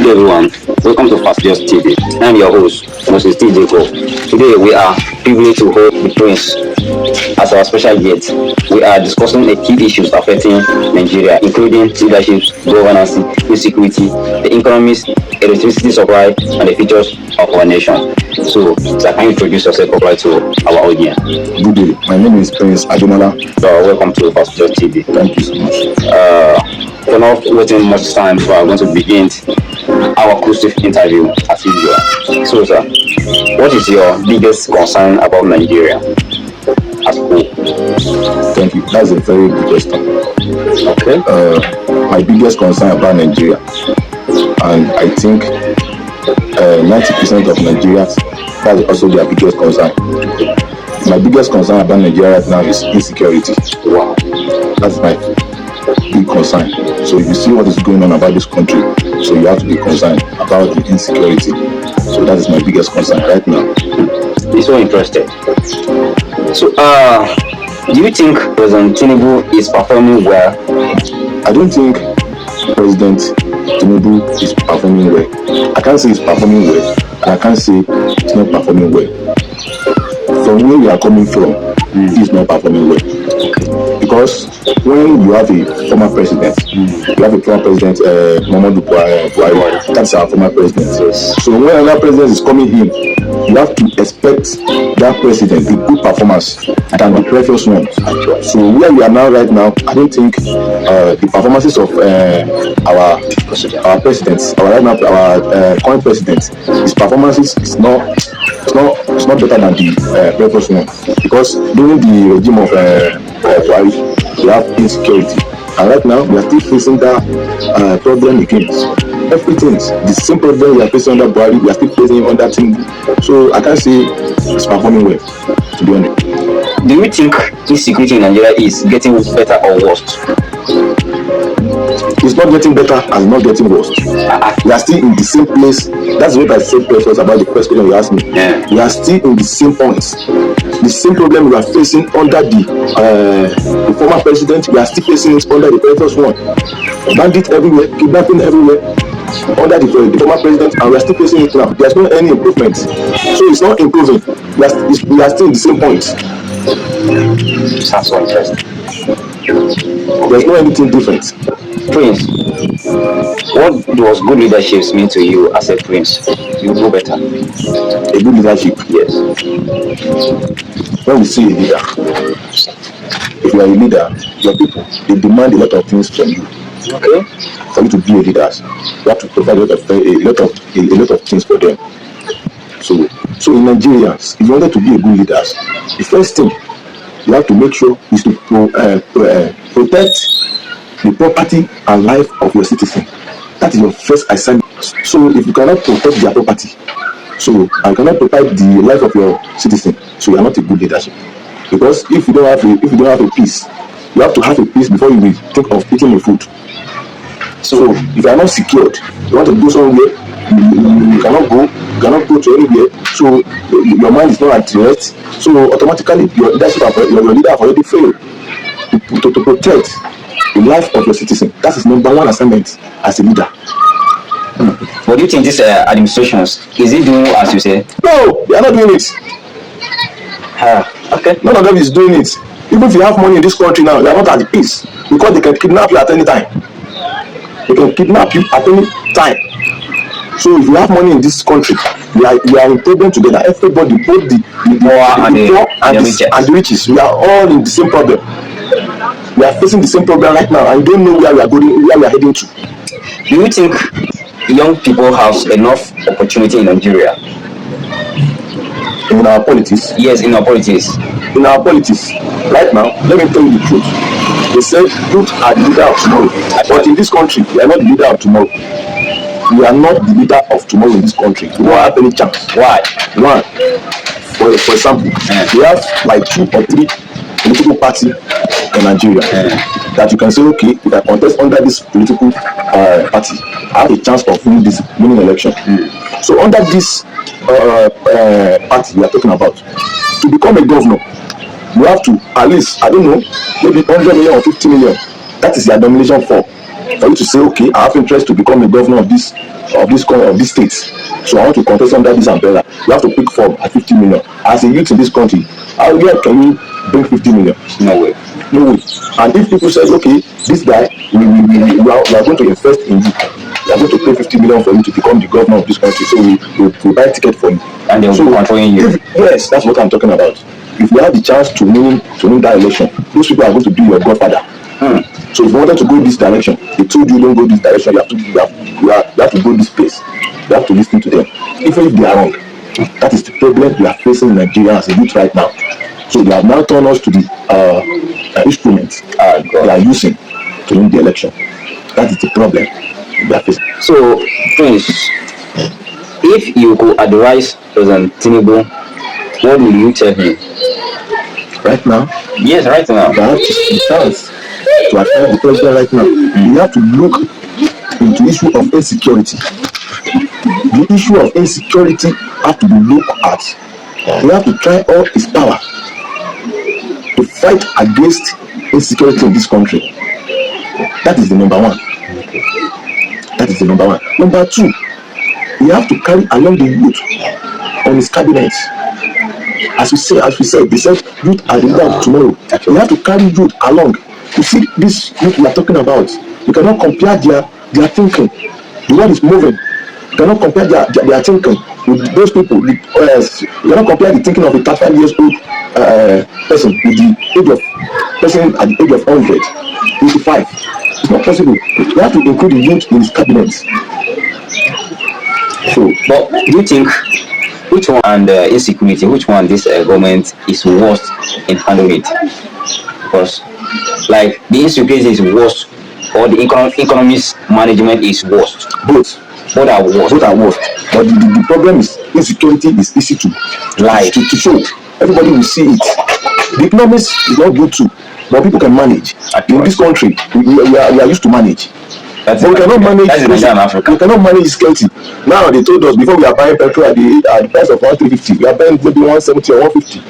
Hello everyone, welcome to Fast Just TV. I'm your host, Moses TJ. Today we are privileged to hold the Prince as our special guest. We are discussing the key issues affecting Nigeria, including leadership, governance, insecurity, the economies, electricity supply, and the futures of our nation. So, sir, can you introduce yourself properly to our audience? Good day. My name is Prince Ademola. Welcome to Fast Just TV. Thank you so much. For not waiting much time, we are going to begin our exclusive interview as usual. So, sir, what is your biggest concern about Nigeria as a whole? Thank you. That's a very good question. Okay. My biggest concern about Nigeria, and I think 90% of Nigerians, that's also their biggest concern. My biggest concern about Nigeria right now is insecurity. Wow. That's my big concern. So if you see what is going on about this country, so you have to be concerned about the insecurity. So that is my biggest concern right now. It's so interesting. So, do you think President Tinubu is performing well? I don't think President Tinubu is performing well. I can't say he's performing well, and I can't say he's not performing well. From where we are coming from, he's not performing well. Because when you have a former president, you have a former president, Muhammadu Buhari, that's our former president. Yes. So when another president is coming in, you have to expect that president, a good performance than the previous one. So where we are now, right now, I don't think the performances of our presidents, our current president, his performances is not better than the previous one. Because during the regime of Buhari, we have insecurity, and right now we are still facing that problem again. Everything, the same problem we are facing under Buhari, we are still facing on that thing. So I can't say it's performing well, to be honest. Do you think insecurity in Nigeria is getting better or worse? It's not getting better and not getting worse. We are still in the same place. That's what I said first about the first question you asked me. Yeah. We are still in the same points. The same problem we are facing under the former president, we are still facing it under the previous one. Bandits everywhere, kidnapping everywhere under the former president, and we are still facing it now. There's no any improvement. So it's not improving. We are still in the same point. Sounds so interesting. There's no anything different. Prince, what does good leadership mean to you as a prince? You know better. A good leadership. Yes. When we see a leader, if you are a leader, your people, they demand a lot of things from you. Okay. For you to be a leader, you have to provide a lot of things for them. So in Nigeria, if you wanted to be a good leader, the first thing you have to make sure is to protect the property and life of your citizen. That is your first assignment. So if you cannot protect their property, and cannot protect the life of your citizen, so you are not a good leadership. Because if you don't have a peace, you have to have a peace before you will think of eating the food. So if you are not secured, you want to go somewhere, you cannot go to anywhere. So your mind is not at rest. So automatically your leader have already failed to protect the life of your citizen. That is number one assignment as a leader. What do you think this administrations is it doing as you say? No, they are not doing it. Okay. None of them is doing it. Even if you have money in this country now, they are not at peace because they can kidnap you at any time. They can kidnap you at any time. So if you have money in this country, we are in problem together. Everybody, both the poor and the riches, we are all in the same problem. We are facing the same problem right now. I don't know where we are going, where we are heading to. Do you think young people have enough opportunity in Nigeria? In our politics? Yes, in our politics. In our politics, right now, let me tell you the truth. They say youth are the leader of tomorrow. But in this country, we are not the leader of tomorrow. We are not the leader of tomorrow in this country. We don't have any chance. Why? One, for example, we have like 2 or 3 political parties in Nigeria that you can say, okay, if I contest under this political party, I have a chance of winning election. So under this party we are talking about, to become a governor, you have to at least, I don't know, maybe 100 million or 50 million. That is their nomination for you to say, okay, I have interest to become a governor of this of this state. So I want to contest under this umbrella. You have to pick form at 50 million. As a youth in this country, how where can you bring 50 million? No way. No way. And if people say, okay, this guy, we are going to invest in you. We are going to pay 50 million for you to become the governor of this country. So we buy ticket for you. And they'll be controlling you. Yes, that's what I'm talking about. If you have the chance to win that election, those people are going to be your godfather. So if you wanted to go this direction, they told you don't go this direction, you have to go this place. You have to listen to them. Even if they are wrong. That is the problem we are facing in Nigeria as a youth right now. So they have now turned us to the instruments they are using to win the election. That is the problem we are facing. So, Prince, if you could advise President Tinubu, what will you tell him? Right now? Yes, right now. You have the chance to advise the president right now. You have to look into the issue of insecurity. The issue of insecurity has to be looked at. He have to try all his power to fight against insecurity in this country. That is the number one. That is the number one. Number two, he have to carry along the youth on his cabinet. As we said, they said youth are the leader of tomorrow. You have to carry youth along. You see, this youth we are talking about, you cannot compare their thinking. The world is moving. You cannot compare their thinking with those people. You cannot compare the thinking of a 35 years old person with the age of person at the age of 100, 85. It's not possible. You have to include the youth in his cabinet. So, but do you think which one and insecurity, which one this government is worst in handling it? Because like the insecurity is worst or the economics management is worst. Both are worst. But the problem is insecurity is easy to lie to show. Everybody will see it. The economics is not good too, but people can manage. In this country, we are used to manage. But we cannot manage. That's in Africa. We cannot manage security. Now they told us before we are buying petrol at the price of 1,350. We are buying maybe 170 or 150.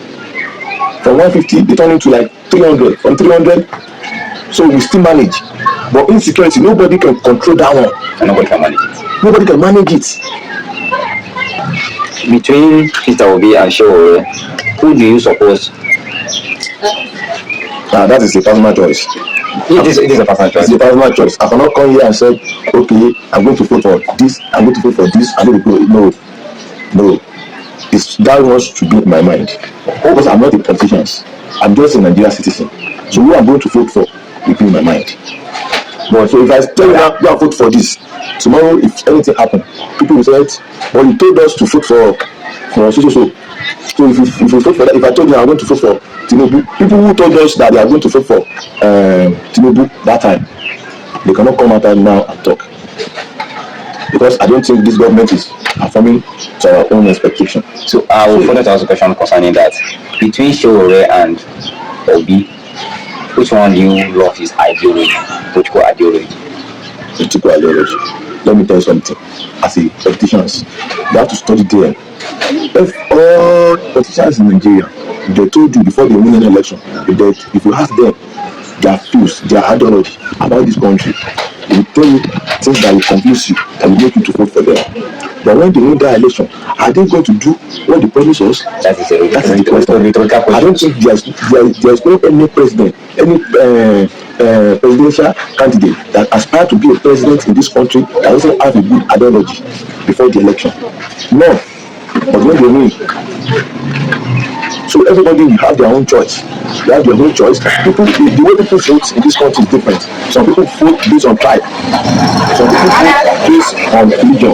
From 150, they turn into like 300. From 300, so we still manage. But insecurity, nobody can control that one. And nobody can manage it. Nobody can manage it. Between Peter Obi and Shehu, who do you suppose? That is a personal choice. It is a personal choice. It's a personal choice. I cannot come here and say, okay, I'm going to vote for this, I'm going to vote for this, I'm going to go. No. It's that much to be in my mind. Because I'm not a politician. I'm just a Nigerian citizen. So who I'm going to vote for will be in my mind. But so if I tell you now, go and vote for this, tomorrow if anything happens, people will say, well, you told us to vote for so. So if you vote for that, if I told you I'm going to vote for Tinubu, people who told us that they are going to vote for Tinubu that time, they cannot come out now and talk. Because I don't think this government is performing to our own expectation. So I will further ask a question concerning that. Between Shehu and Obi, which one do you love his ideology? Political ideology? Political ideology. Let me tell you something. As a politicians, you have to study them. If all politicians in Nigeria, they told you before they win an election, if you ask them their views, their ideology about this country, they will tell you things that will confuse you, that will make you to vote for them. But when they win that election, are they going to do what they promise us? That is the question. I don't think there's no any president, any presidential candidate that aspires to be a president in this country that doesn't have a good ideology before the election. No. But when they win, so everybody will have their own choice. They have their own choice. People, the way people vote in this country is different. Some people vote based on tribe. Some people vote based on religion.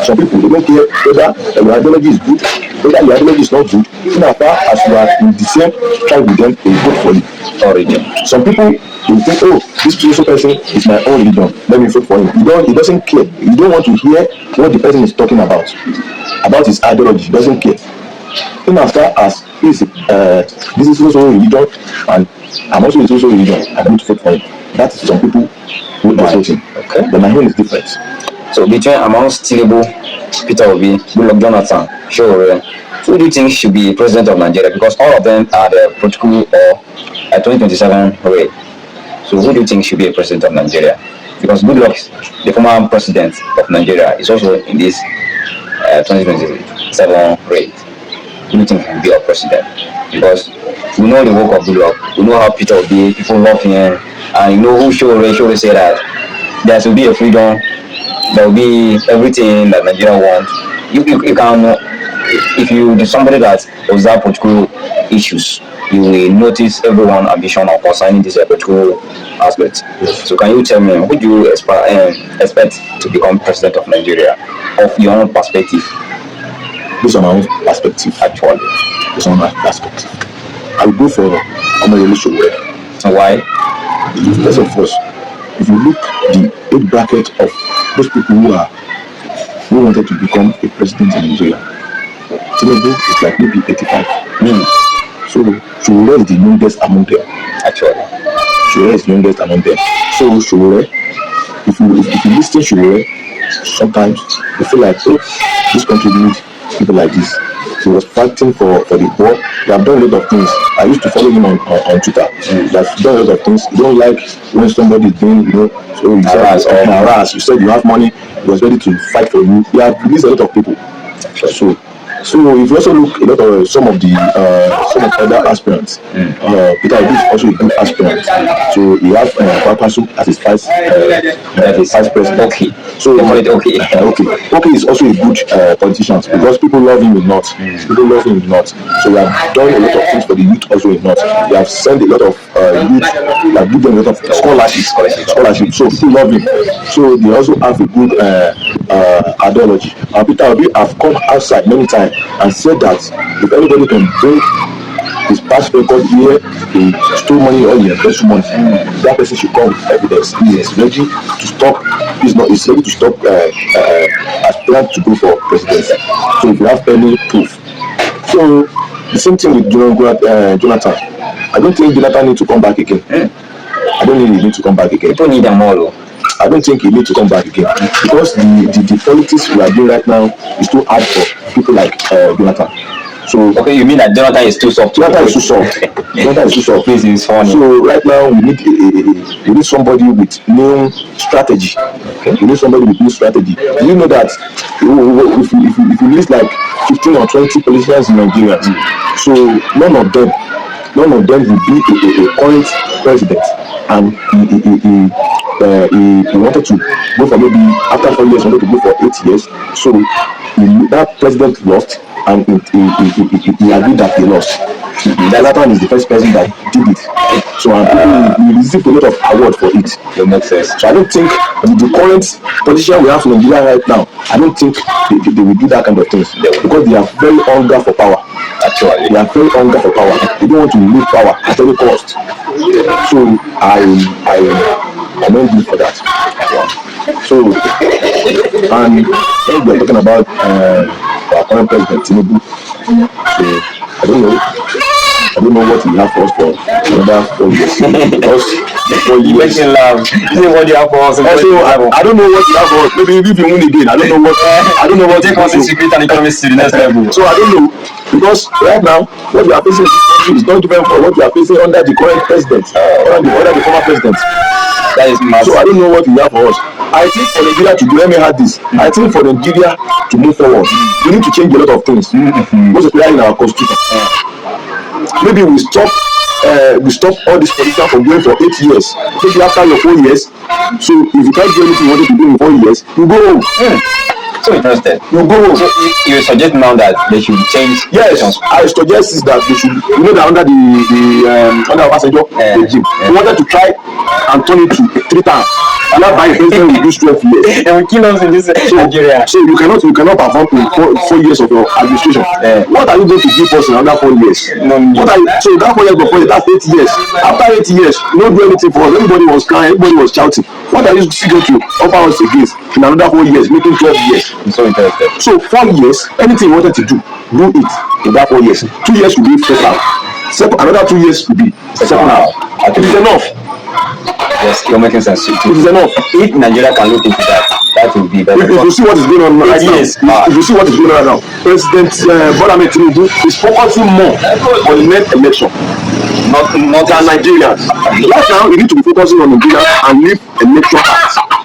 Some people, they don't care whether your ideology is good, whether your ideology is not good. In as far as you are in the same tribe with them, they vote for you or religion. Some people will think, oh, this person is my own religion, let me vote for him. He doesn't care. You don't want to hear what the person is talking about his ideology. He doesn't care. In as far as this is also religion and I'm also in social religion, I'm going to vote for him. That is some people who are voting. Okay. But my own is different. So between amongst Tinubu, Peter Obi, Goodluck Jonathan, Shehu, who do you think should be president of Nigeria? Because all of them are the political or 2027 way. So who do you think should be a president of Nigeria? Because good luck, the former president of Nigeria, is also in this 2027 race. Do you think he will be our president? Because we know the work of good luck. We know how Peter will be. People love him, and you know who should say that there will be a freedom. There will be everything that Nigeria wants. You can, if you somebody that observe political issues, you will notice everyone ambition or concerning this political aspect. So can you tell me, who do you expect to become president of Nigeria, of your own perspective? Based on my own perspective, Actually, based on my perspective, I will go for Omoyele Sowore. so why? First of all, if you look the age bracket of those people who wanted to become a president in Nigeria, Tinubu is like maybe 85. So Sowore is the youngest among them. Actually, Sowore is the youngest among them. So Sowore, if you listen to Sowore, sometimes you feel like, oh, this country needs people like this. He was fighting for the poor. They have done a lot of things. I used to follow him on Twitter. They have done a lot of things. You don't like when somebody is doing, so you said harass. You said you have money. He was ready to fight for you. They have released a lot of people. So if you also look a lot of some of other aspirants, Peter Obi is also a good aspirant. So he has Kwankwaso as his vice president. okay. So okay. is also a good politician because people love him in North. People love him in North. So we have done a lot of things for the youth also in North. We have sent a lot of youth, we have given them a lot of scholarship. So people love him. So they also have a good ideology. Peter Obi have come outside many times and said that if anybody can bring his past record here, he stole money or he embezzled money, that person should come with evidence. He is ready to stop. He's ready to stop aspirant to go for presidency. So if you have any proof. So the same thing with Jonathan. I don't think Jonathan needs to come back again. I don't think he needs to come back again. People need them all. I don't think he needs to come back again because the politics we are doing right now is too hard for people like Jonathan. So okay, you mean that Jonathan is too soft? Jonathan is too soft. Jonathan is too soft. Please, it's funny. So right now we need somebody with new strategy. Okay. You need somebody with new strategy. Do you know that if you list like 15 or 20 politicians in Nigeria, so none of them will be a current president, and he wanted to go for maybe after 4 years, wanted to go for 8 years. So that president lost, and he agreed that he lost. That one is the first person that did it. So he received a lot of award for it. It makes sense. So I don't think the current position we have in Nigeria right now, I don't think they will do that kind of things because they are very hungry for power. Actually, they are very hungry for power. They don't want to lose power at any cost. So I commend you for that. So and when we are talking about our current president Tinubu, so I don't know what he have for us for another 4 years because 4 years. You mentioned love. You know what you have for us. Also, I don't know what you have for us. Maybe if you win again, I don't know what. Take us insecurity and economy to the next level. So I don't know because right now what we are facing in this country is not different from what we are facing under the current president, under the former president. That is massive. So I don't know what you have for us. I think for Nigeria to do, let me add this. I think for Nigeria to move forward, we need to change a lot of things. What's clear in our constitution? Maybe we stop all this politicians from going for 8 years. Maybe after your 4 years, so if you can't do anything you wanted to do in 4 years, you go home. So interested. You go home. So you suggest now that they should change. Yes, I suggest is that they should. You know that under the under Obasanjo regime, they wanted to try and turn it to 3 times. And that by president will do 12 years. They will kill us in this Nigeria. So you cannot perform in 4 years of your administration. What are you going to give us in another 4 years? So that 4 years before that's 8 years. After 8 years, you don't do anything for us. Everybody was crying, everybody was shouting. What are you still going to offer us against in another 4 years, making 12 years? I'm so interested. So 4 years, anything you wanted to do it in that 4 years. 2 years will be first half. Another 2 years will be second half. It is enough. Yes, you're making sense. It is enough. If Nigeria can look into that, that will be better. If you see what is going on right now, if you see what is going on right now, President Bola Ahmed Tinubu is focusing more on the next election, not than Nigerians. Right now, we need to be focusing on Nigeria and leave election out.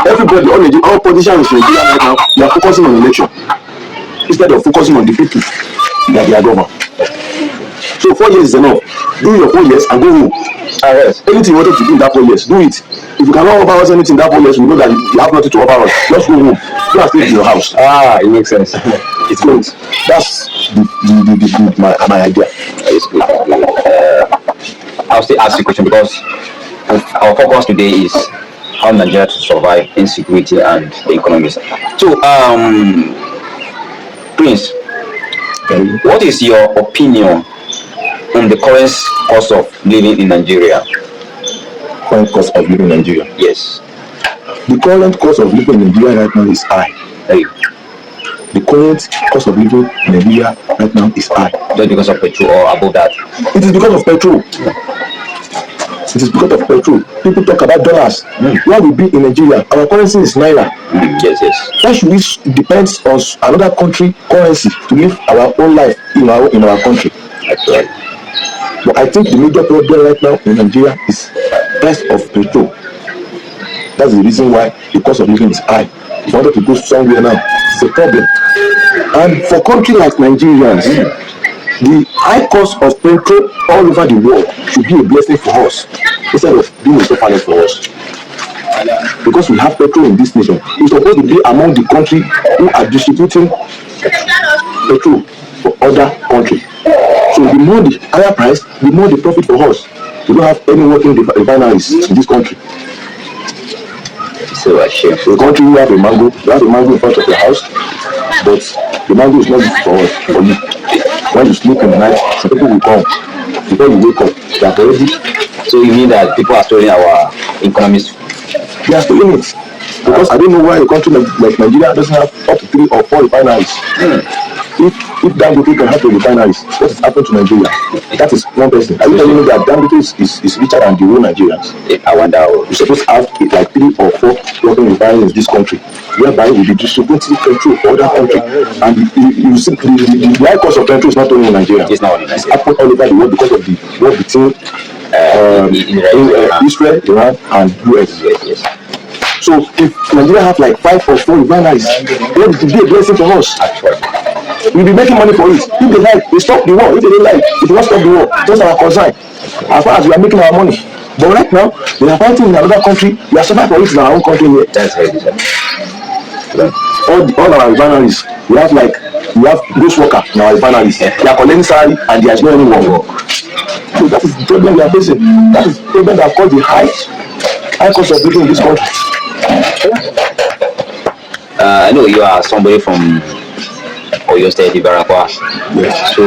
Everybody, all politicians in Nigeria right now, they are focusing on election instead of focusing on the people that they are governed. So 4 years is enough. Do your 4 years and go home. Yes. Anything you wanted to do in that 4 years, do it. If you cannot offer us anything in that 4 years, we know that you have nothing to offer us. Just go home. Go and stay in your house. It makes sense. It's good. That's my idea. It's good. I'll still ask you a question because our focus today is how Nigeria to survive insecurity and the economy. So, Prince, what is your opinion on the current cost of living in Nigeria? Current cost of living in Nigeria. Yes. The current cost of living in Nigeria right now is high. Hey. The current cost of living in Nigeria right now is high. Just because of petrol or above that? It is because of petrol. It is because of petrol. People talk about dollars. Where we be in Nigeria, our currency is naira. Yes. Why should we depend on another country currency to live our own life in our country? That's right. But I think the major problem right now in Nigeria is price of petrol. That's the reason why the cost of living is high. If you wanted to go somewhere now, it's a problem. And for countries like Nigerians, the high cost of petrol all over the world should be a blessing for us instead of being a sufferer for us. Because we have petrol in this nation, we're supposed to be among the countries who are distributing petrol for other countries. So the more the higher price, the more the profit for us. We don't have any working refineries in this country. So a shame. The country you have a mango in front of your house, but the mango is not good for us, for you. When you sleep in the night, some people will come. Before you wake up, they are already. So you mean that people are stealing our economies? They are stealing it. Because I don't know why a country like Nigeria doesn't have up to 3 or 4 refineries. If Dangote can have the refineries, what has happened to Nigeria? That is one person. Are you telling me that Dangote is richer than the whole Nigerians? I wonder. You're supposed to have like 3 or 4 working refineries in this country, whereby we be distributing petrol for other countries. And you see, the high cost of petrol is not only in Nigeria. It's not only in Nigeria. It's happened all over the world because of the war between Israel, Iran, and US. Yes. So if Nigeria have like 5 or 4 refineries, it will be a blessing for us. Actually. We'll be making money for it. If they like, they stop the war. If they don't like, if they don't stop the war, just our concern. As far as we are making our money. But right now, they are fighting in another country. We are suffering for it in our own country here. That's very good. All our refineries, we have ghost worker in our refineries. They are collecting salary and there is no any work. So that is the problem we are facing. That is the problem that caused the high cost of living in this country. I know you are somebody from Oyo State, Ibarakwa. Yes. So,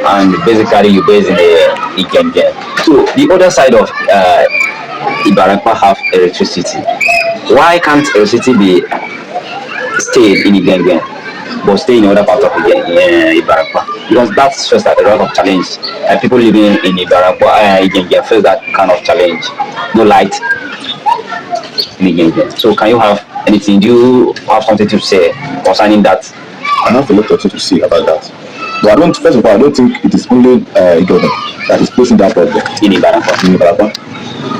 and basically you based in the Igengen. So, the other side of Ibarakwa have electricity. Why can't electricity be stayed in Igengen, but stay in other part of Ibarakwa? Because that's just a lot of challenge. People living in Ibarakwa, Igengen face that kind of challenge. No light in Igengen. So, can you have anything? Do you have something to say concerning that? I have a lot of things to say about that. But first of all, I don't think it is only government that is facing that problem In Ibarakwa.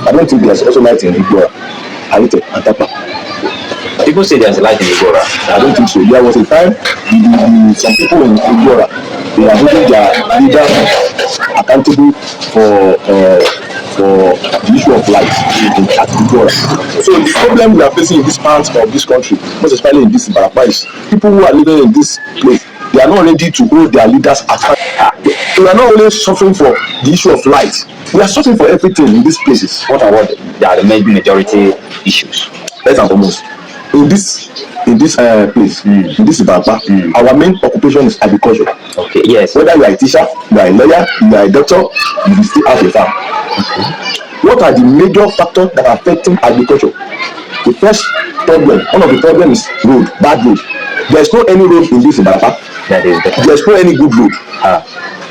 I don't think there's also light in Igora, Haite, and Tapa. People say there's a light in Igora. I don't think so. There was a time some people in Igora, they are holding their leaders accountable for the issue of light at Igora. So the problem we are facing in this part of this country, most especially in this Ibarakwa, is people who are living in this place, they are not ready to hold their leaders accountable. We are not only suffering for the issue of light, we are suffering for everything in these places. What are the majority issues? First and foremost, in this place, in this Ibarakwa, our main occupation is agriculture. Okay, yes. Whether you are a teacher, you are a lawyer, you are a doctor, you will still have a farm. What are the major factors that are affecting agriculture? The first problem, one of the problems is road, bad road. There is no any road in this Ibarakwa. There is no any good road.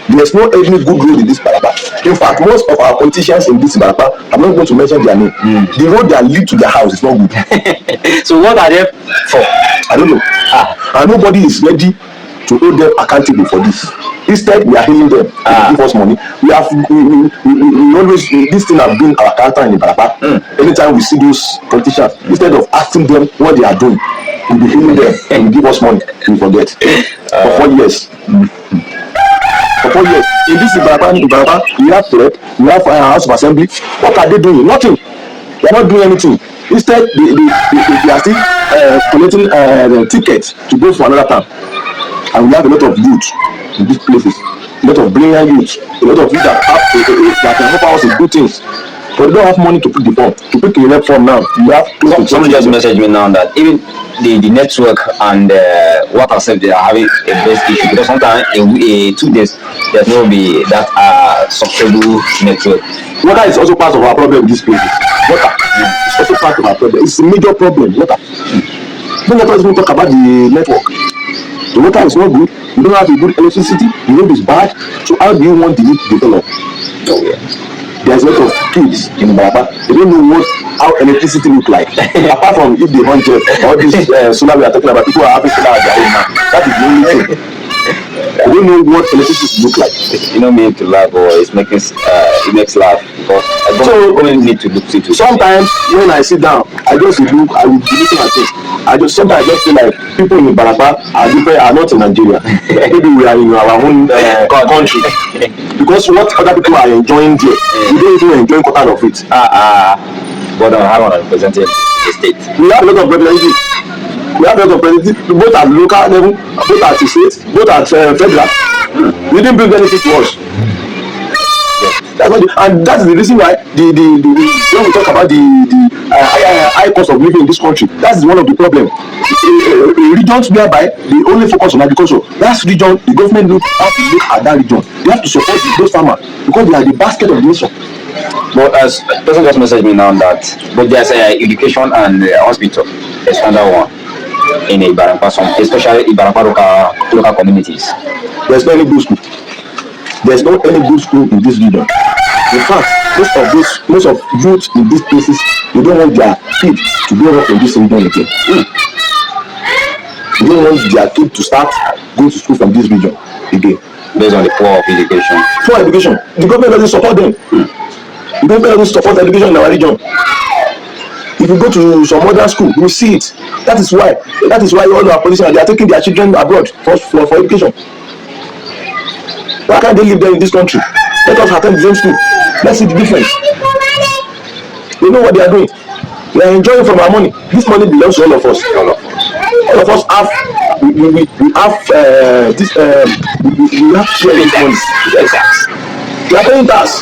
There is no any good road in this Ibarakwa. In fact, most of our politicians in this Ibarakwa, I'm not going to mention their name. The road that lead to their house is not good. So what are they for? I don't know. And nobody is ready to hold them accountable for this. Instead, we are hailing them. Give us money. We always, this thing has been our character in Ibarapa. Anytime we see those politicians, instead of asking them what they are doing, we be hailing them and give us money. We forget. For 4 years. For 4 years. In this Ibarapa, we have prep, we have House of Assembly. What are they doing? Nothing. They are not doing anything. Instead, they are still collecting the tickets to go for another term. And we have a lot of youth in these places, a lot of brilliant youth, a lot of youth that can help us in good things. But we don't have money to pick the form. To pick the elect form now, you have to. Someone just messaged me now that even the network and what accept they are having a best issue, because sometimes in 2 days there will be that sustainable network. Water is also part of our problem in these places. Water is also part of our problem. It's a major problem. Water. Don't let us even talk about the network. The water is not good. You don't have a good electricity. The road is bad. So how do you want the youth to develop? There's a lot of kids in Ibarapa. They don't know how electricity look like. Apart from if they want all this solar we are talking about, people are having solar at their home now. That is the only thing. They don't know what electricity look like. You don't mean to laugh, or it makes laugh because I don't need to look into. Sometimes when I sit down, I will be looking at it. Sometimes I just feel like people in Ibarapa are not in Nigeria. Maybe we are in our own country. Because what other people are enjoying there, we don't even enjoy quarter of it. But I have one representing the state. We have a lot of representatives. Both at local level, both at the state, both at federal. We didn't bring anything to us. And that's the reason why when we talk about the high cost of living in this country, that's one of the problems. Regions whereby they only focus on agriculture. That's region, the government have to look at that region. They have to support those farmers because they are the basket of the nation. But as person just messaged me now that but there's education and hospital, there's another one in Ibarapa, especially Ibarapa local communities. There's no any good school. There's not any good school in this region. In fact, most of youth in these places, they don't want their kid to grow up in this region again. They don't want their kid to start going to school from this region again. Based on the poor of education. Poor education. The government doesn't support them. The government doesn't support education in our region. If you go to some other school, you will see it. That is why all our politicians, they are taking their children abroad for education. Why can't they live there in this country? Let us attend the same school. Let's see the difference. They know what they are doing. They are enjoying from our money. This money belongs to all of us. All of us have we have sharing money. We are paying tax.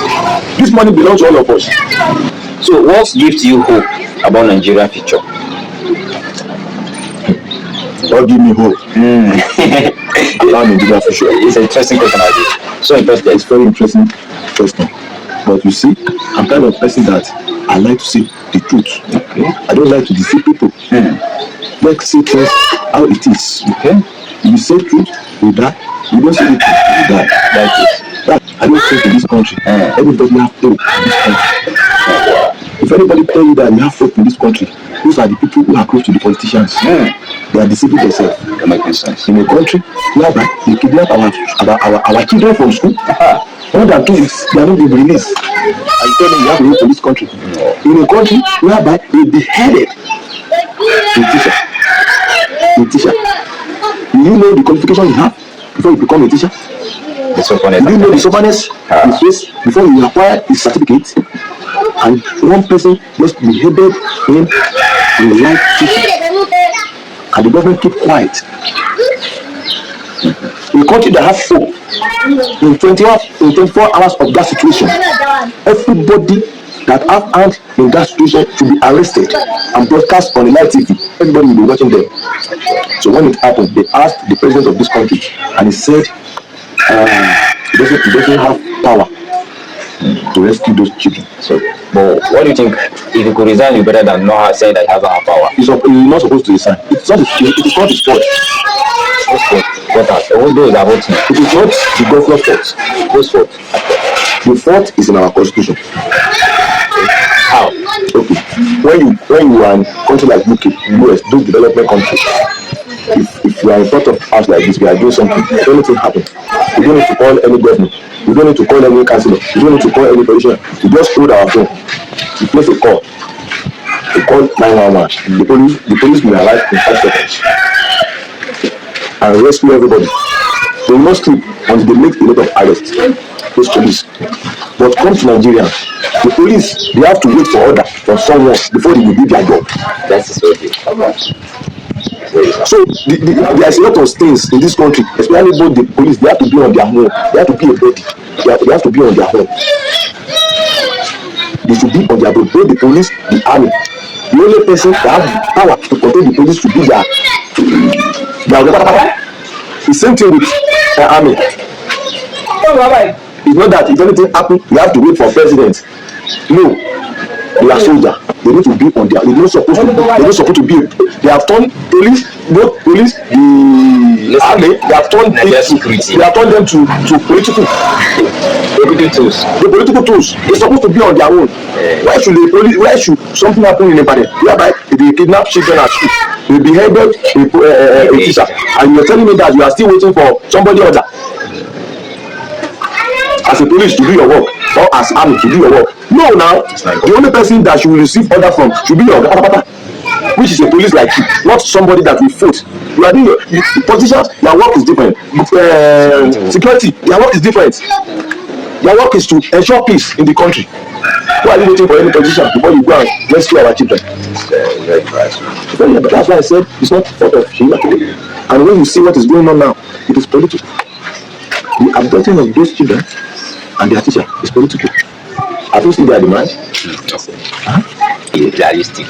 This money belongs to all of us. So what gives you hope about Nigeria's future? What give me hope? About Nigeria's future. It's an interesting question. So interesting. It's very interesting question. But you see, I'm kind of person that I like to see the truth. Okay. I don't like to deceive people. Let's see things how it is. Okay. If you say truth, you die. You don't say the truth, you die. That I don't think in this country. Everybody have hope in this country. If anybody tell you that you have hope in this country, those are the people who are close to the politicians. They are deceiving themselves. That makes sense. In a country whereby they kidnap our children from school, more than 2 weeks, they are not being released. I tell them you have to live in this country. In a country whereby they beheaded a teacher. Do you know the qualification you have before you become a teacher? Do you know the stubbornness you face before you acquire the certificate? And one person just beheaded him in the life teaching, and the government keep quiet. In a country that has hope, in 24 hours of that situation, everybody that have hand in that situation should be arrested and broadcast on the live TV. Everybody will be watching them. So when it happened, they asked the president of this country, and he said he doesn't have power to rescue those children. So, but what do you think? If he could resign, you better than not saying that he doesn't have power. He's not supposed to resign. It is not his fault. All those are voting. It is not the governor's fault. Whose fault? The fault is in our constitution. How? Okay. When you are in a country like UK, US, those development countries, if you are in front of house like this, we are doing something, if anything happens, you don't need to call any government, you don't need to call any councillor, you don't need to call any politician. You just hold our phone, you place a call, you call 911. The police will arrive in 5 seconds and rescue everybody. They will not sleep until they make a lot of arrests. Those police. But come to Nigeria, the police, they have to wait for order from someone before they will do their job. That's so deep. So there's a lot of things in this country, especially both the police, they have to be on their own. They have to be a body. They have to be on their own. They should be on their own. Both the police, the army. The only person that have the power to control the police should be their the same thing with the army. It's not that if anything happens, you have to wait for president. No, they are soldiers. They need to be on their. They're not supposed to. They're not supposed to be. They have turned police, both police, the army. They have turned it. They have turned them to political. Political tools. The political tools. They're supposed to be on their own. Why should the police? Why should something happen in a party? Whereby they kidnap children at school, they beheaded a teacher, and you're telling me that you are still waiting for somebody other as a police to do your work or as army to do your work? No, now the only person that should receive order from should be your which is a police like you, not somebody that will vote. You are doing the politicians, their work is different. Security, their work is different. Their work is to ensure peace in the country. Why are you waiting for any politician before you go and rescue our children? That's why I said it's not fault of Sheila. And when you see what is going on now, it is political. The abducting of those children and their teacher is political. Have you seen their demands? Realistic.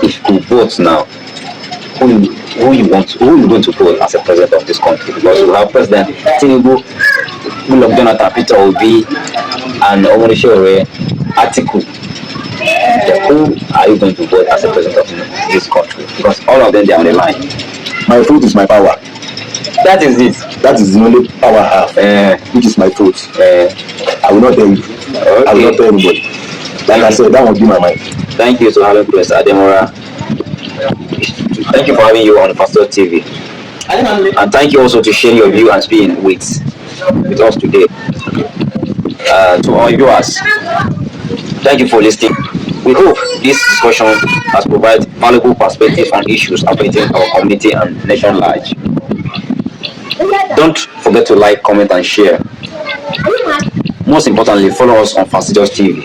If you vote now, who you going to vote as a president of this country? Because we have President Tinubu, Goodluck Jonathan, Peter Obi, and Omonisore Atiku. Who are you going to vote as a president of this country? Because all of them, they are on the line. My vote is my power. That is it. That is the only power I have, which is my vote. I will not tell you. Okay. I will not tell anybody. Like I said, that won't be my mind. Thank you to having Prince Ademora. Thank you for having you on Pastor TV. And thank you also to share your view and spin with us today. To our viewers, thank you for listening. We hope this discussion has provided valuable perspectives on issues affecting our community and nation large. Don't forget to like, comment, and share. Most importantly, follow us on Fastidious's TV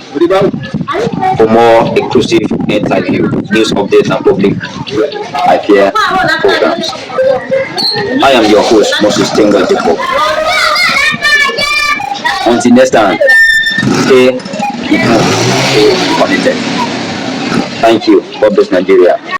for more exclusive interview, news updates, and public IPA programs. I am your host, Moses Tinga Jacob. Until next time, stay connected. Thank you. God bless Nigeria.